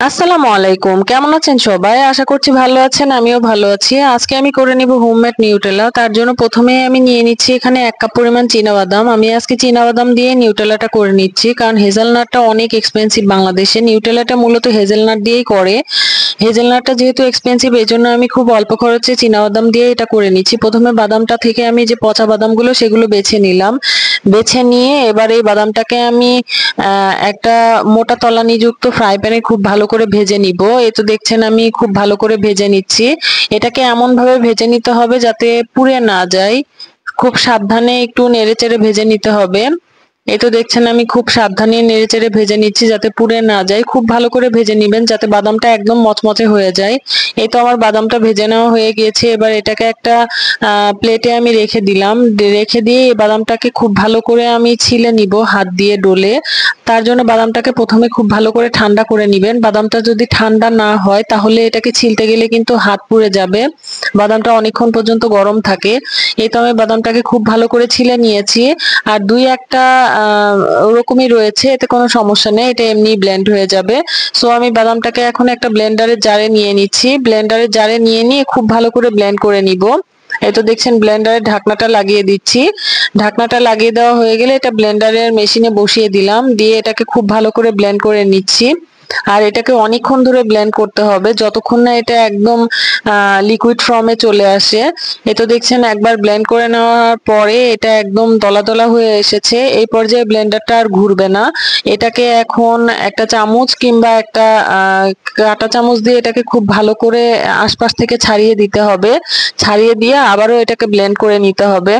আসসালামু আলাইকুম, কেমন আছেন সবাই? আশা করছি ভালো আছেন। আমিও ভালো আছি। আজকে আমি করে নিব হোমমেড নিউটেলা। তার জন্য প্রথমে আমি নিয়ে নিচ্ছি এখানে 1 কাপ পরিমাণ চীনাবাদাম। আমি আজকে চীনাবাদাম দিয়ে নিউটেলাটা করে নিচ্ছি, কারণ হেজেলনাটটা অনেক এক্সপেন্সিভ বাংলাদেশে। নিউটেলাটা মূলত হেজেলনাট দিয়েই করে। হেজেলনাটটা যেহেতু এক্সপেন্সিভ, এই জন্য আমি খুব অল্প খরচে চীনাবাদাম দিয়ে এটা করে নিচ্ছি। প্রথমে বাদামটা থেকে আমি যে পচা বাদামগুলো সেগুলো বেছে নিলাম। বেছে নিয়ে এবার এই বাদামটাকে আমি একটা মোটা তলানিযুক্ত ফ্রাই প্যানে খুব ভালো করে ভেজে নিব। এই তো দেখছেন আমি খুব ভালো করে ভেজে নিচ্ছি। এটাকে এমন ভাবে ভেজে নিতে হবে যাতে পুড়ে না যায়। খুব সাবধানে একটু নেড়েচেড়ে ভেজে নিতে হবে। এই তো দেখছেন আমি খুব সাবধানে নেড়েচেড়ে ভেজে নিচ্ছি যাতে পুড়ে না যায়। খুব ভালো করে ভেজে নিবেন যাতে বাদামটা একদম মচমচে হয়ে যায়। এই তো আমার বাদামটা ভেজে নেওয়া হয়ে গিয়েছে। এবার এটাকে একটা প্লেটে আমি রেখে দিলাম। রেখে দিয়ে এই বাদামটাকে খুব ভালো করে আমি ছিলে নিব হাত দিয়ে ডলে। তার জন্য বাদামটাকে প্রথমে খুব ভালো করে ঠান্ডা করে নিবেন। বাদামটা যদি ঠান্ডা না হয় তাহলে এটাকে ছিলতে গেলে কিন্তু হাত পুড়ে যাবে। বাদামটা অনেকক্ষণ পর্যন্ত গরম থাকে। এই তো আমি বাদামটাকে খুব ভালো করে ছিলে নিয়েছি। আর দুই একটা ওরকমই রয়েছে, এতে কোনো সমস্যা নেই, এটা এমনি ব্লেন্ড হয়ে যাবে। সো আমি বাদামটাকে এখন একটা ব্লেন্ডারের জারে নিয়ে নিচ্ছি। ব্লেন্ডারের জারে নিয়ে নিয়ে খুব ভালো করে ব্লেন্ড করে নিব। এই তো দেখছেন ব্লেন্ডারের ঢাকনাটা লাগিয়ে দিচ্ছি। ঢাকনাটা লাগিয়ে দেওয়া হয়ে গেলে এটা ব্লেন্ডারের মেশিনে বসিয়ে দিলাম। দিয়ে এটাকে খুব ভালো করে ব্লেন্ড করে নিচ্ছি। আর এটাকে অনেকক্ষণ ধরে ব্লেন্ড করতে হবে, যতক্ষণ না এটা একদম লিকুইড ফর্মে চলে আসে। এ তো দেখছেন একবার ব্লেন্ড করে নেওয়ার পরে এটা একদম দলা দলা হয়ে এসেছে। এই পর্যায়ে ব্লেন্ডারটা আর ঘুরবে না। এটাকে এখন একটা চামচ কিংবা একটা কাঁটা চামচ দিয়ে এটাকে খুব ভালো করে আশপাশ থেকে ছাড়িয়ে দিতে হবে। ছাড়িয়ে দিয়ে আবারও এটাকে ব্লেন্ড করে নিতে হবে।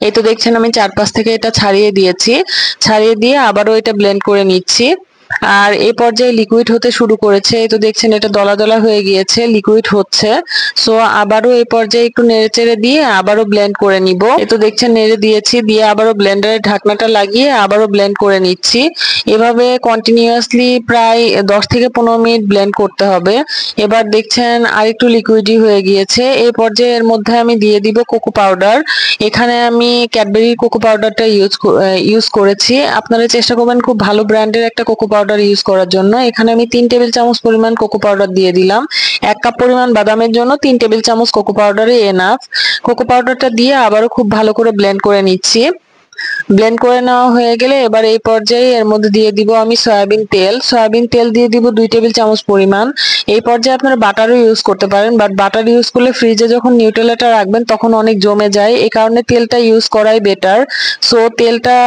এই তো দেখছেন আমি চারপাশ থেকে এটা ছাড়িয়ে দিয়েছি। ছাড়িয়ে দিয়ে আবারও এটা ব্লেন্ড করে নিচ্ছি। আর এই পর্যায়ে লিকুইড হতে শুরু করেছে। এই তো দেখছেন এটা দলা দলা হয়ে গিয়েছে, লিকুইড হচ্ছে। সো আবারও এই পর্যায়ে একটু নেড়েচেড়ে দিয়ে আবারও ব্লেন্ড করে নিব। এই তো দেখছেন নেড়ে দিয়েছি, দিয়ে আবারও ব্লেন্ডারের ঢাকনাটা লাগিয়ে আবারও ব্লেন্ড করে নিচ্ছি। এভাবে কন্টিনিউয়াসলি প্রায় 10 থেকে 15 মিনিট ব্লেন্ড করতে হবে। এবার দেখছেন আরেকটু লিকুইডই হয়ে গিয়েছে। এই পর্যায়ে এর মধ্যে আমি দিয়ে দিব কোকো পাউডার। এখানে আমি ক্যাডবেরি কোকো পাউডারটা ইউজ করেছি। আপনারা চেষ্টা করবেন খুব ভালো ব্র্যান্ডের একটা কোকো পাউডার ইউজ করার জন্য। এখানে আমি 3 টেবিল চামচ পরিমাণ কোকো পাউডার দিয়ে দিলাম। 1 কাপ পরিমাণ বাদামের জন্য 3 টেবিল চামচ কোকো পাউডারই এনাফ। কোকো পাউডারটা দিয়ে আবারও খুব ভালো করে ব্লেন্ড করে নিচ্ছি। ব্লেন্ড করে নেওয়া হয়ে গেলে এবার এই পর্যায়ে এর মধ্যে দিয়ে দিব আমি সয়াবিন তেল। সয়াবিন তেল দিয়ে দিব 2 টেবিল চামচ পরিমাণ। এই পর্যায়ে আপনারা বাটারও ইউজ করতে পারেন, বাট বাটার ইউজ করলে ফ্রিজে যখন নিউটেলাটা রাখবেন তখন অনেক জমে যায়। এই কারণে তেলটা ইউজ করাই বেটার। সো তেলটা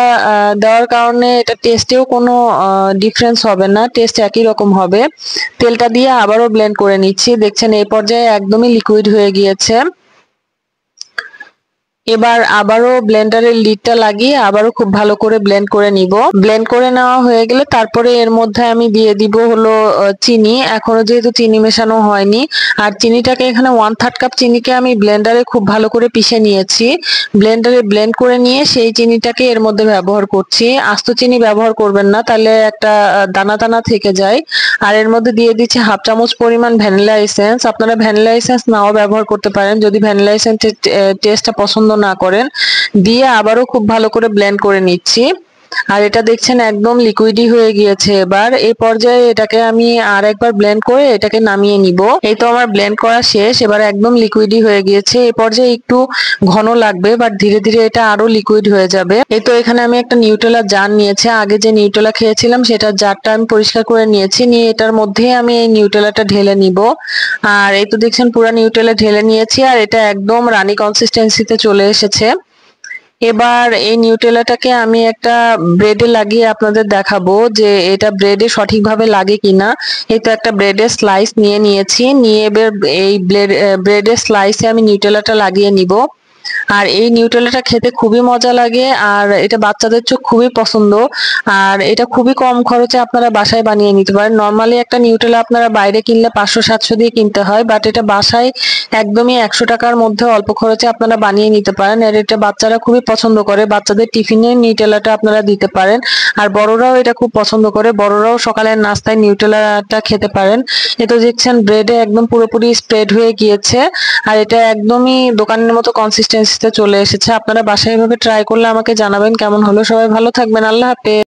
দেওয়ার কারণে এটা টেস্টেও কোনো ডিফারেন্স হবে না, টেস্ট একই রকম হবে। তেলটা দিয়ে আবারও ব্লেন্ড করে নিচ্ছি। দেখছেন এই পর্যায়ে একদমই লিকুইড হয়ে গিয়েছে। এবার আবারও ব্লেন্ডারের লিডটা লাগিয়ে আবারও খুব ভালো করে ব্লেন্ড করে নিব। ব্লেন্ড করে নেওয়া হয়ে গেলে তারপরে এর মধ্যে আমি দিয়ে দিব হলো চিনি। এখনো যেহেতু চিনি মেশানো হয়নি, আর চিনিটাকে এখানে 1/3 কাপ চিনিকে আমি ব্লেন্ডারে খুব ভালো করে পিষে নিয়েছি। ব্লেন্ডারে ব্লেন্ড করে নিয়ে সেই চিনিটাকে এর মধ্যে ব্যবহার করছি। আস্ত চিনি ব্যবহার করবেন না, তাহলে একটা দানা দানা থেকে যায়। আর এর মধ্যে দিয়ে দিচ্ছি 1/2 চামচ পরিমাণ ভ্যানিলা এসেন্স। আপনারা ভ্যানিলা এসেন্স নাও ব্যবহার করতে পারেন যদি ভ্যানিলা এসেন্সের টেস্টটা পছন্দ না করেন। দিয়ে আবারও খুব ভালো করে ব্লেন্ড করে নিচ্ছি। আর এটা দেখছেন একদম লিকুইডই হয়ে গিয়েছে। এবার এই পর্যায়ে এটাকে আমি আর একবার ব্লেন্ড করে এটাকে নামিয়ে নিব। এই তো আমার ব্লেন্ড করা শেষ। এবার একদম লিকুইডই হয়ে গিয়েছে। এই পর্যায়ে একটু ঘন লাগবে, বাট ধীরে ধীরে এটা আরো লিকুইড হয়ে যাবে। এই তো এখানে আমি একটা নিউটেলা জার নিয়েছি। আগে যে নিউটেলা খেয়েছিলাম সেটার জারটা আমি পরিষ্কার করে নিয়েছি। নিয়ে এটার মধ্যে আমি এই নিউটেলাটা ঢেলে নিব। আর এই তো দেখছেন পুরা নিউটেলা ঢেলে নিয়েছি, আর এটা একদম রানী কনসিস্টেন্সিতে চলে এসেছে। এবার এই নিউটেলাটাকে আমি একটা ব্রেডে লাগিয়ে আপনাদের দেখাবো যে এটা ব্রেডে সঠিকভাবে লাগে কিনা। এই তো একটা ব্রেডের স্লাইস নিয়ে নিয়েছি। নিয়ে এবার এই ব্রেডের স্লাইসে আমি নিউটেলাটা লাগিয়ে নিব। আর এই নিউটেলাটা খেতে খুবই মজা লাগে, আর এটা বাচ্চাদের চোখ খুবই পছন্দ। আর এটা খুবই কম খরচে আপনারা বাসায় বানিয়ে নিতে পারেন। নর্মালি একটা নিউটেলা আপনারা বাইরে কিনলে 500-700 দিয়ে কিনতে হয়, বাট এটা বাসায় একদমই 100 টাকার মধ্যে অল্প খরচে আপনারা বানিয়ে নিতে পারেন। আর এটা বাচ্চারা খুবই পছন্দ করে। বাচ্চাদের টিফিনে নিউটেলাটা আপনারা দিতে পারেন। আর বড়রাও এটা খুব পছন্দ করে, বড়রাও সকালের নাস্তায় নিউটেলাটা খেতে পারেন। এটা দেখছেন ব্রেডে একদম পুরোপুরি স্প্রেড হয়ে গিয়েছে। আর এটা একদমই দোকানের মতো কনসিস্টেন্সিতে চলে এসেছে। আপনারা বাসায় এভাবে ট্রাই করলে আমাকে জানাবেন কেমন হলো। সবাই ভালো থাকবেন। আল্লাহ হাফেজ।